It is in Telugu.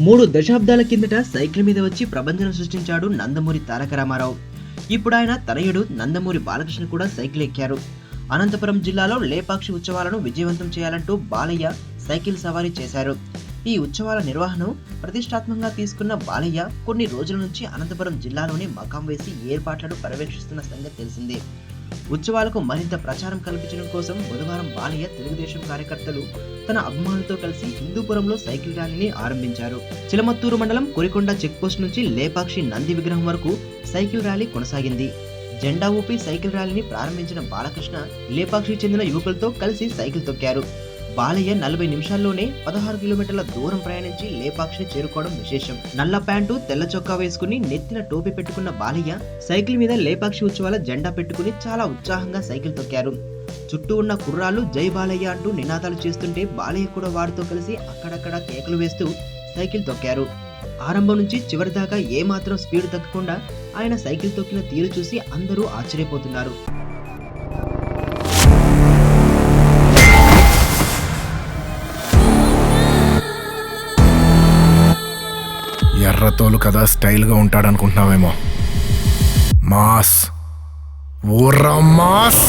3 దశాబ్దాల కిందట సైకిల్ మీద వచ్చి ప్రపంచం సృష్టించాడు నందమూరి తారక రామారావు. ఇప్పుడు ఆయన తనయుడు నందమూరి బాలకృష్ణ కూడా సైకిల్ ఎక్కారు. అనంతపురం జిల్లాలో లేపాక్షి ఉత్సవాలను విజయవంతం చేయాలంటూ బాలయ్య సైకిల్ సవారీ చేశారు. ఈ ఉత్సవాల నిర్వహణను ప్రతిష్టాత్మకంగా తీసుకున్న బాలయ్య కొన్ని రోజుల నుంచి అనంతపురం జిల్లాలోని మకాం వేసి ఏర్పాట్లను పర్యవేక్షిస్తున్న సంగతి తెలిసిందే. ఉత్సవాలకు మరింత ప్రచారం కల్పించడం కోసం బుధవారం బాలయ్య తెలుగుదేశం కార్యకర్తలు తన అభిమానులతో కలిసి హిందూపురంలో సైకిల్ ర్యాలీని ఆరంభించారు. చిలమత్తూరు మండలం కొరికొండ చెక్పోస్ట్ నుంచి లేపాక్షి నంది విగ్రహం వరకు సైకిల్ ర్యాలీ కొనసాగింది. జెండా ఊపి సైకిల్ ర్యాలీని ప్రారంభించిన బాలకృష్ణ లేపాక్షికి చెందిన యువకులతో కలిసి సైకిల్ తొక్కారు. బాలయ్య 40 నిమిషాల్లోనే 16 కిలోమీటర్ల దూరం ప్రయాణించి లేపాక్షిని చేరుకోవడం విశేషం. నల్ల ప్యాంటు తెల్ల చొక్కా వేసుకుని నెత్తిన టోపీ పెట్టుకున్న బాలయ్య సైకిల్ మీద లేపాక్షి ఉత్సవాల జెండా పెట్టుకుని చాలా ఉత్సాహంగా సైకిల్ తొక్కారు. చుట్టూ ఉన్న కుర్రాళ్ళు జై బాలయ్య అంటూ నినాదాలు చేస్తుంటే బాలయ్య కూడా వారితో కలిసి అక్కడక్కడ కేకలు వేస్తూ సైకిల్ తొక్కారు. ఆరంభం నుంచి చివరి దాకా ఏమాత్రం స్పీడ్ తగ్గకుండా ఆయన సైకిల్ తొక్కిన తీరు చూసి అందరూ ఆశ్చర్యపోతున్నారు. ఎర్రతోలు కదా స్టైల్గా ఉంటాడనుకుంటున్నావేమో. Mass ఊర్రా mass.